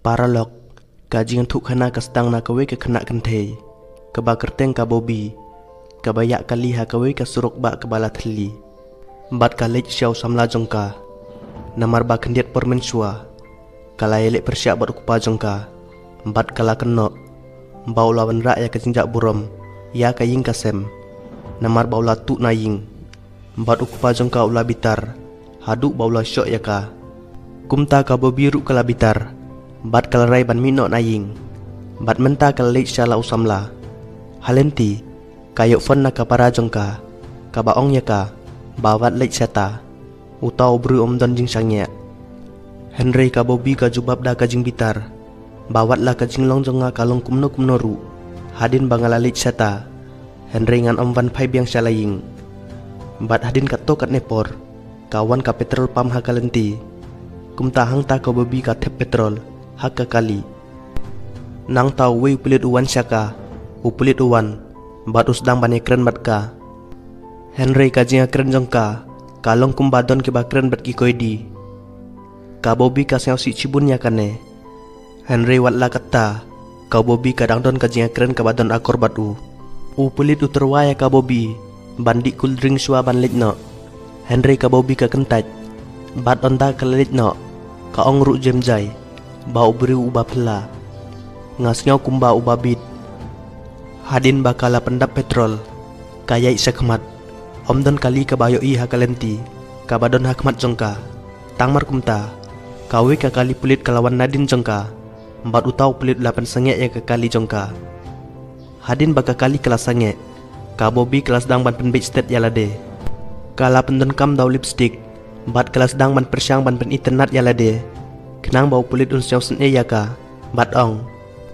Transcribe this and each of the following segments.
Paralog, kajing thuk khana kastang na kawe ke khana kenthe, kaba kerteng ka bobi, kabayak kali ha kawe ka suruk ba kebala thli, bat kalej syau samla jongka, namar ba kendiat permensua, kala elek persiap bat ukupa jongka, bat kala kenok, bau lawan rak ya kajingjak burom, ya kaying kasem, namar baula tu naying, bat ukupa jongka ula bitar, haduk baula syok ya ka, kumta ka bobi ruk kala bitar, bat kalarai ban minok naying, bat menta kalej syala usamla, halenti, kayok fon na kapara jongka, kabaong ya ka, bawat lej seta, utau bru omdon jing sangnya. Henry ka bobi ka jubab da kajing bitar, bawat la kajing long jonga kalong kumno kumno ru, hadin bangala lej seta, Henry ngan omvan pai biang syalaying, bat hadin kato kat nepor, kawan ka petrol pam ha kalenti, kumta hang ta ka bobi ka tep petrol, haka kali. Nang tau wei upilit uwan syaka, upilit uwan, bat usdang bane keren bat ka. Henry kajing keren jongka, kalong kumbadon ke bakren bat ki koidi. Ka bobi ka seau si cibun ya kane. Henry watla kata, ka bobi kadang don kajing keren ka badon akor batu. Upilit uterwaya ka bobi, bandi cool drink sua ban letno. Henry ka bobi ka kentaj, bat onta ka letno, ka ongruk jemjai. Bau beri ubah pela, ngasnyau kumba ubah bit. Hadin bakala pendap petrol, kayai sekmat. Omdon kali kabayo i hakalenti, kabadon hakmat jongka. Tangmar kumta, kawe kakali pelit kalawan nadin jongka. Empat utau pelit 8 sengek ya kekali jongka. Hadin baka kali kelas sengek, kabobi kelas dang ban penbit stet yalade. Kala pendon kam dau lipstick, bat kelas dang ban persyang ban pen internet yalade. Kenang bau pulit unsyau sene ya ka, bat ong,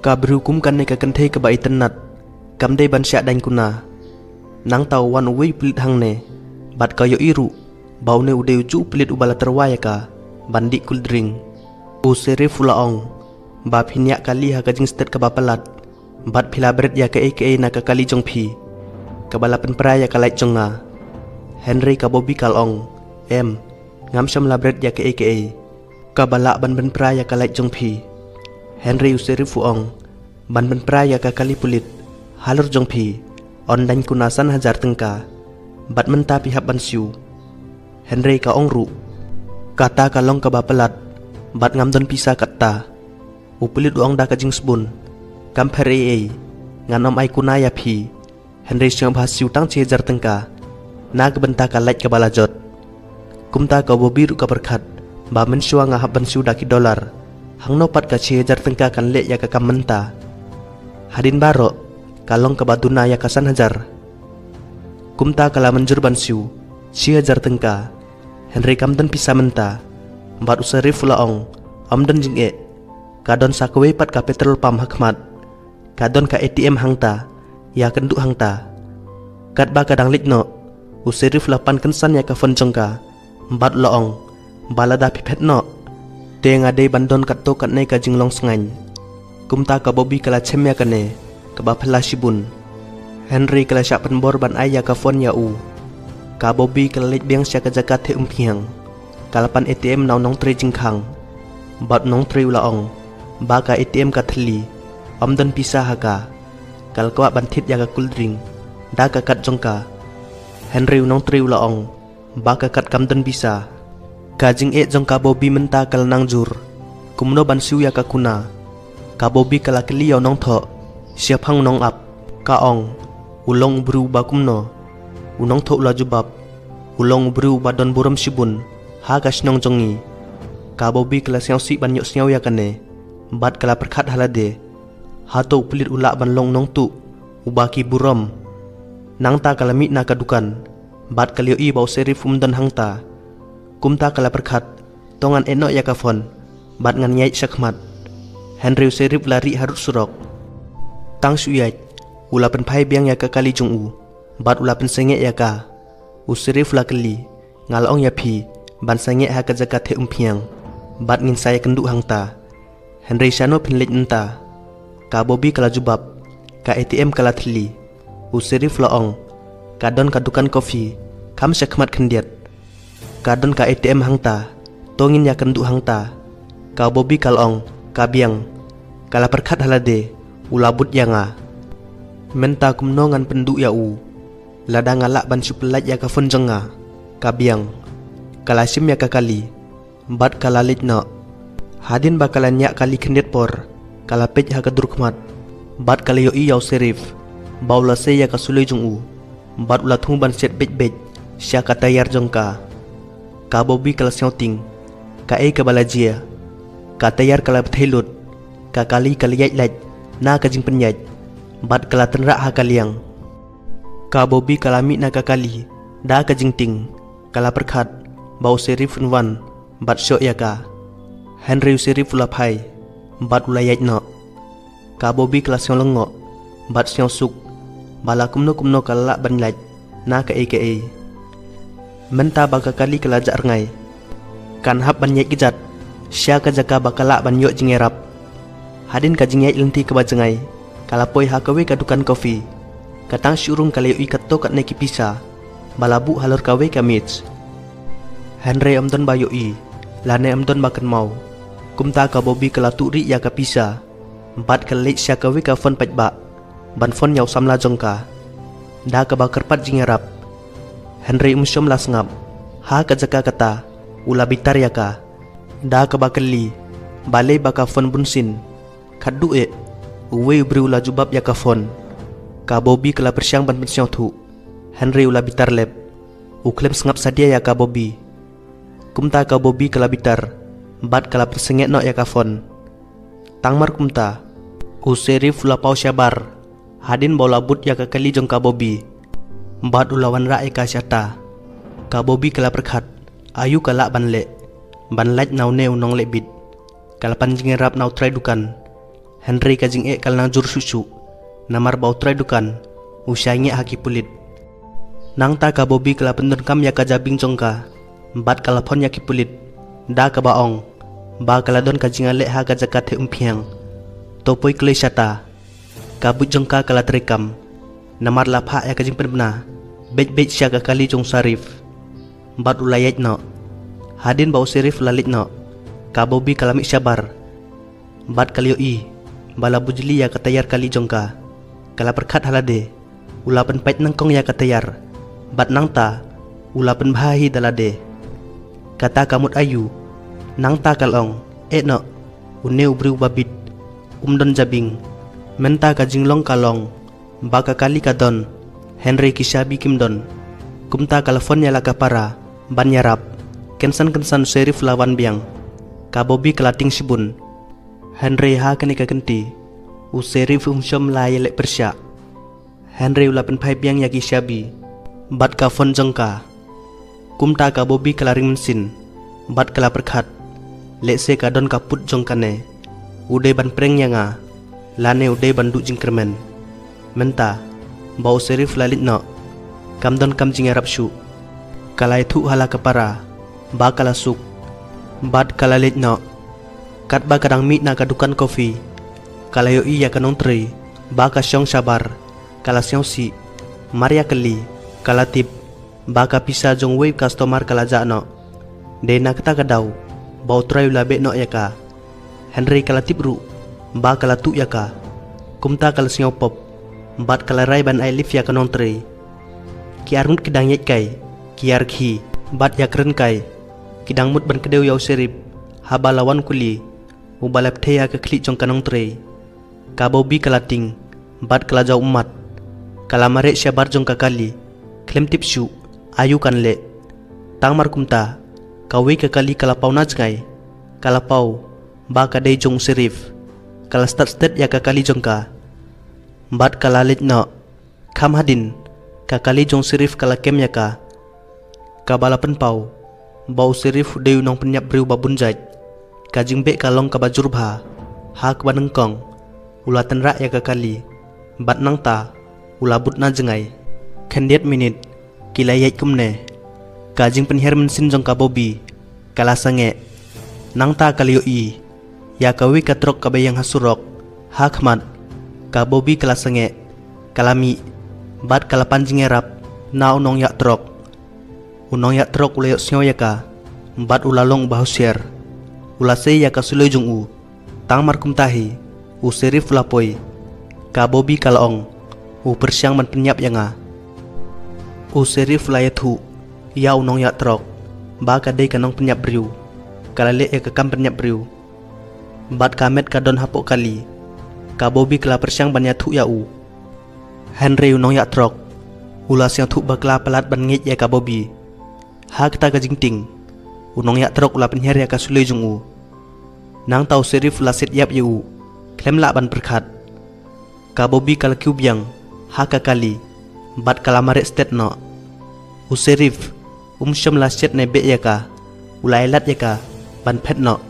ka berhukum kan ne ka kenthe ke ba internet, kam de ban syak dan kuna. Nang tau wan uwi pulit hang ne, bat kayo iru, bau ne ude uju pulit ubala terwaya ka, bandi cool drink. U sere fula ong, ba pinyak kali ha kajing stet ke ba pelat, bat pila beret ya ke eke na ka kali jong pi, ka balapan peraya ka lait jonga. Henry ka bobi kal ong, ngam syam la beret ya ke eke. Kabala ban praya ka lait jong pi. Henry useri fuong, ban praya ka kali pulit, halur jong pi, on dan kunasan hajar tengka, bat menta pihak ban siu. Henry ka ongru, kata kalong ka bapelat, bat ngamdon pisa kata, upulit uong da kajing sebun, kamper nganom ai kunaya pi. Henry siang bahas siu tang ci hajar tengka, na kebenta ka lait ka balajot. Kumta ka bobiru ka berkat, ba mensua ngahap bensu daki dolar, hang nopat ka cihajar tengka kan lek ya ka kamenta. Hadin baro, kalong ka baduna ya kasan hajar. Kumta kala menjur bansiu, cihajar tengka. Henry kamden pisa menta, bat usari fulaong, omden jing kadon sakwe pat ka petrol pam hakmat, kadon ka ATM hangta, ya kenduk hangta. Kat ba kadang likno, usari fulapan kensan ya ka fonjongka, bat loong. Balada pipet no, te ngade bandon kato katne kajing long sengan. Kumta ka bobi kala cemya kane, kaba pela shibun. Henry kala syak penbor ban ayah ka fon ya u. Ka bobi kala lek biang syak jagat te umpiang. Kalapan ATM nau nong tre jingkang. Bat nong tre ulaong, baka ATM ka thli, omdon pisah haka. Kal kwa bantit ya ka cool drink, da ka kat jongka. Henry nong tre ulaong, baka kat kamdon bisa. Kajing jong ka bobi menta kal nang jur, kumno ban siu ya ka kuna. Ka bobi kala keliau nong tho, siap hang nong ap, ka ong, ulong bru ba kumno, unong tho ula jubab, ulong bru ba don buram sibun, ha ka snong jongi. Ka bobi kala siau si ban yok siau ya kane, bat kala perkat halade, ha to pelit ulak ban long nong tu, ubaki buram. Nang ta kala mit na kadukan, bat kalio i bau serif umdan hangta. Kumta kala perkat, tongan enok ya kafon, bat ngan nyai syakmat. Henry serip lari harus surok. Tang suyat, ulapan pai biang ya ka kali jung u, bat ulapan sengek ya ka. Usirif la keli, ngalong ya pi, ban sengek ha ka jagat he umpiang, bat ngin saya kenduk hangta. Henry syano pinlit enta, ka bobi kala jubab, ka ATM kala thli. Usirif laong, kadon kadukan kopi, kam syakmat kendiat. Kadon ka ATM hangta, tongin ya kenduk hangta. Ka bobi kalong, kabiang kala perkat halade ulabut yanga menta kumnongan penduk ya u lada ngalak ban supelat ya ka fon jenga kabiang kala sim ya ka kali bat kala litna hadin bakalan yak kali kendet por kala pej ha ka durkmat bat kala yo i yaw serif baula se ya ka suloi jung u bat ula thung ban set bej sya ka tayar jongka ka bobi kala syauting ka e ka balajia ka tayar kala bthelut ka kali kaliyat laj na ka jing penyaj bat kala tenrak ha kaliang ka bobi kala mi na ka kali da ka jing ting kala perkhat bau serif wan bat syok ya ka Henry serif ula phai bat ula yaj no ka bobi kala syong lengo bat syong suk bala kumno kala ban laj na ka e menta baka kali kala jak ngai kan hap ban yaj gijat sya ka jaka bakala ban yok jingerap hadin ka jingyai lenti ke bajengai kala poi ha kawe ka dukan kopi katang syurung kala yoi kato kat neki pisa balabu halor kawe ka mitch Henry amdon ba yoi lane amdon bakan mau kumta ka bobi kala turi ya ka pisa empat kali sya kawe ka fon pajba ban fon yaw samla jongka da ka bakar pat jingerap Henry umsyom las ngap ha ka jaka kata ula bitar ya ka da ka bakali balai baka fon bunsin khaddu e uwe ubri ula jubab ya ka fon ka bobi kala persyang ban pensyong thu Henry ula bitar lep uklem sengap sadia ya ka bobi kumta ka bobi kala bitar bat kala persengek no ya ka fon tangmar kumta u serif ula pau syabar hadin bola but ya ka kali jong ka bobi bat ulawan ra e ka syata ka bobi kala perkhat ayu kala ban le ban laj nau ne unong le bit kala panjing rap nau try dukan Henry kajing e kal nang jur susu namar bau try dukan usyange haki pulit nang ta ka bobi kala pendon kam ya ka jabing jongka bat kala phon ya ki pulit da ka baong ba kala don kajing ale ha ka jakat he umpiang topoi klei syata ka but jongka kala terekam namar lapha ya kajing penbna bej sya ka kali jong sarif bat ulayat no hadin bau serif lalit no ka bobi kala mi syabar bat kali i bala bujli ya katayar kali jongka kala perkhat halade ula pen pait nangkong ya katayar bat nangta ula pen bahi dalade kata kamut ayu nangta kalong no une ubri ubabit umdon jabing menta ka jinglong kalong baka kali kadon Henry kishabi kimdon kumta kalafon ya laka para ban yarap kensan serif lawan biang ka bobi kalating sibun Henry ha kani ka kenti u serif umsyom lai lek persya Henry ula pen phai biang ya kishabi bat ka fon jongka kumta ka bobi kalaring mensin bat kala perkhat lek se ka don kaput jongkane ude ban preng yanga lane ude ban du jingkermen menta bau serif lalit no kamdon kam jingarap syu kalai thu hala kapara ba kala suk bat kala lit no kat ba kadang mit na kadukan kopi kala yo iya kanong tri ba ka syong sabar kala syong si maria kali kala tip ba ka pisa jong wave customer kala ja no de na kata kadaw bau try labe no ya ka Henry kala tip ru ba kala tu ya ka kumta kala syong pop bat kala rai ban ai lif ya kanong tri kiar mut kidang yet kai kiar khi bat ya kren kai kidang mut ban kedeu yaw serip haba lawan kuli ubalap the ya ka klik jong kanong tri ka bobi kala ting bat kala jaw umat kala mare syabar jong ka kali klem tip syu ayu kan le tangmar kumta kawe ka kali kala pau na jngai kala pau ba ka dei jong serif kala start ya ka kali jong ka bat kala lit no kham hadin ka kali jong serif kala kem ya ka balapan pau bau serif deu nong penyap breu babun jaj kajing be kalong ka bajur bha ha ka banengkong ulatan ra ya ka kali bat nang ta ulabut na jengai khendiet minit kilayat kumne kajing penher mensin jong ka bobi kala sange nang ta kali i ya kawi katrok ka bayang hasurok ha khmat ka bobi kala sange kalami bat kala panjing erap na unong yak trok ulayok snyo ya ka bat ulalong bahusier ulase ya ka suloi jong u Tang markum tahi, u serif lapoi, ka Bobby kalaong, u persiang man penyap yanga. U serif layathu, ya unong ya trok, ba kadai kanong penyap briu, kalale kam penyap briu. Bat kamet kadon hapok kali, ka Bobby kala persiang ban yathu ya u. Henry unong ya trok, ulas yang thu bakla pelat ban ngit ya ka Bobby. Ha kata ka jingting, unong ya trok ula penher ya ka sulei jung u. Nang tau serif ula set yap ya u, klem la ban perkat. Ka Bobby kala kiu biang, ha ka kali, bat kala maret stet no. U serif, syam la set ne be ya ka, ula elat ya ka, ban pet no.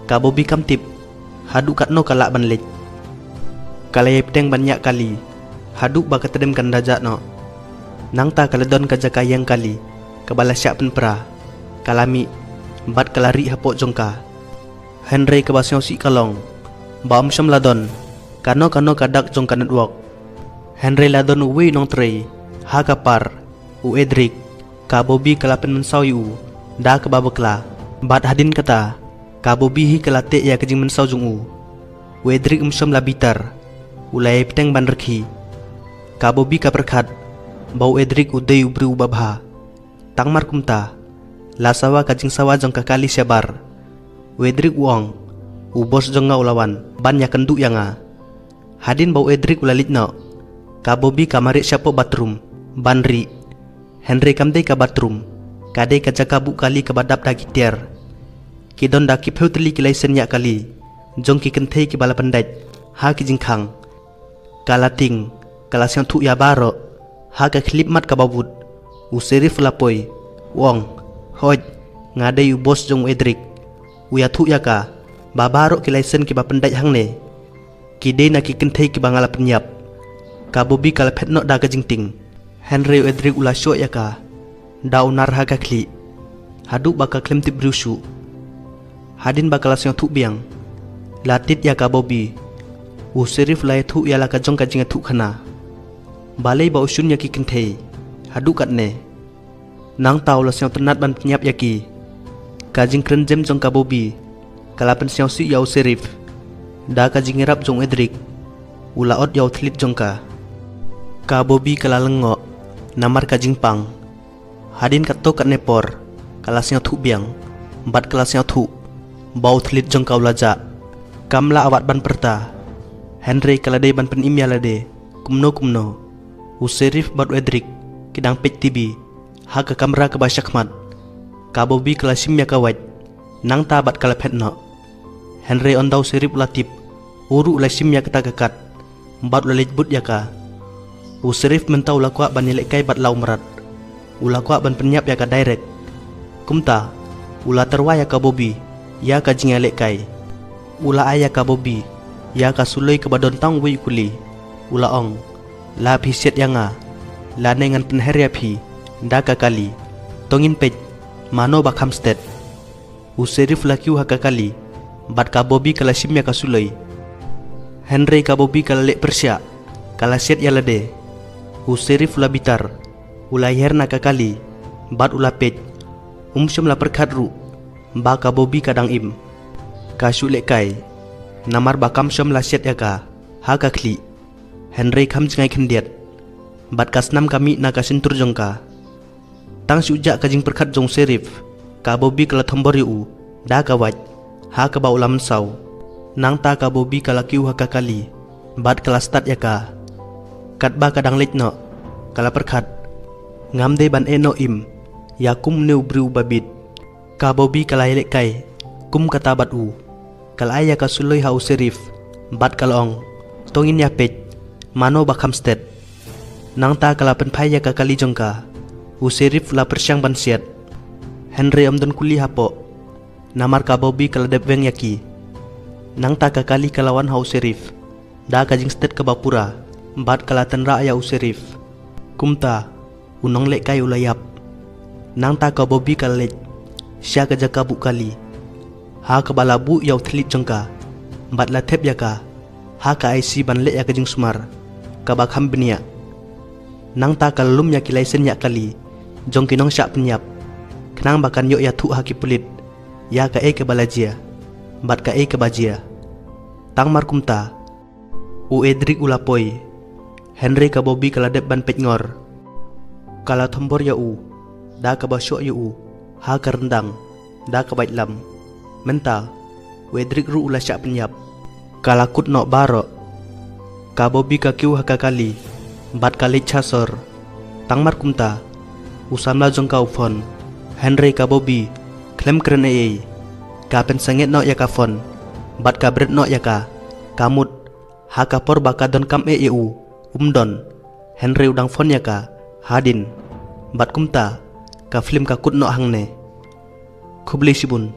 Ka Bobby kam tip, hadu kat no kala ban lej. Kala yep teng banyak kali, haduk ba katedem kan dajak no. Nang ta kaledon ka jaka yang kali, kabala syak pen pra, kalami, bat kalari hapok jongka. Henry kabasyo si kalong, ba syam ladon, kano kadak jongka network. Henry ladon uwi nong trey, ha kapar, u Edric, ka Bobby kalapen mensaw yu, da kababakla, bat hadin kata, ka Bobby hi kalate ya kajing mensaw jung u. U Edric syam labitar, ulai peteng ban rekhi. Ka Bobby ka perkat, bau Edric udai ubri ubabha. Tang markum ta, la sawa kajing sawa jong kakali syabar. U Edric uong, u bos jong nga ulawan, ban ya kenduk yanga. Hadin bau Edric ulalit no. Ka Bobby ka marik syapo bathroom, ban ri. Henry kamdei ka bathroom, kadei ka jaka bu kali ka badap da gitiar. Kidon da ki peutli ki laisen ya kali, jong ki kentei ki bala pendaj, ha ki jingkhang. Kalating, kala siang thu ya baro, ha ka klip mat ka babut, u serif lapoi, wong, hoj, ngadai u bos jong Edric, u ya thu ya ka, babaro ki laisen ki ba pendaj hang ne, ki dei na ki kentei ki bangala penyap, ka Bobby kala pet no da ka jingting, Henry u Edric ula syok ya ka, da unar ha ka kli, haduk baka klem tip briusu, hadin bakala siang thu biang, latit ya ka Bobby, u serif lai thu ya la ka jong ka jinga thu khana. Balai ba usun yaki kentei, haduk kat ne. Nang tau la siang tenat ban penyap yaki, kajing keren jem jong ka Bobby, kalapen siang si yau serif, da kajing irap jong Edric, ula ot yau tlit jong ka. Ka Bobby kala lengok, namar kajing pang, hadin kat to kat nepor, kala siang thu biang, bat kala siang thu, bau tlit jong ka ulaja, kamla awat ban perta. Henry kala dei ban pen imya lade, kumno. U serif bat Edric, kidang pet tibi, ha ka kamera ka basyakmat. Ka Bobby kala simya ka waj, nang ta bat kala pet no. Henry ondau serif latip, uru ula simya ka tagakat, bat ula lejbut ya ka. U serif mentau ula kuak ban nilek kai bat lau merat, ula kuak ban penyap ya ka direct. Kumta, ula terwaya ka Bobby, ya ka jinga lek kai. Ula ayah ka Bobby, ya ka sulai ke badon tang wei kuli, ula ong, la pisiat yanga, la nengan penher ya pi, da ka kali, tongin pej, mano bak hamsted. U serif la kiu ha ka kali, bat ka Bobby kala simya ka sulai. Henry ka Bobby kala lek persya, kala siat ya lade. U serif la bitar, ula herna ka kali, bat ula pej, syam la perkat ru, ba ka Bobby kadang im, ka sulek kai. Namar bakam syam la siat ya ka, ha ka kli. Henry kam jingai kendiat, bat kasnam kami na ka sintur jong ka. Tang sujak ka jing perkat jong serif, ka Bobby kala thombor yu, da ka waj, ha ka ba ulam saw. Nang ta ka Bobby kala kiu ha ka kali, bat kala start ya ka. Kat ba kadang lej no, kala perkat, ngam de ban eno im, ya kum neu briu babit. Ka Bobby kala elek kai, kum kata bat u. Kala ayah ka suloi ha u serif, bat kalong, tongin ya pej, mano bak hamsted. Nang ta kala penpai ya ka kali jong ka, u serif la persyang ban siat. Henry amdon kuli hapo, namar ka Bobby kala depweng yaki. Nang ta ka kali kalawan ha u serif, da ka jing sted ka bapura, bat kala tenra ya u serif. Kumta, unong lek kai ulayap. Nang ta ka Bobby kala lej, sya ka jaka bu kali. Ha ka balabu yau tlit jengka, bat la tep ya ka, ha ka IC ban lek ya ka jing sumar, ka bakham benia. Nang ta ka lum ya ki laisen ya kali, jong kinong syak penyap, kenang bakan yok ya thu ha ki pulit, ya ka ka balajia, bat ka ka bajia. tang markumta u Edric ulapoi Henry ka Bobby kaladep ban petngor kala thombor ya u da ka basyok ya u ha ka rendang da ka baitlam menta u Edric ru ula syak penyap kala kut nok baro ka Bobby ka kiu ha ka kali bat kali chasor tang markumta u samla jong ka ufon Henry ka Bobby klem kren ei ka pen sanget nok ya ka fon bat ka bret nok ya ka kamut ha ka por bakadon kam e eu umdon Henry udang fon ya ka hadin bat kumta ka film ka kut nok hangne khubli sibun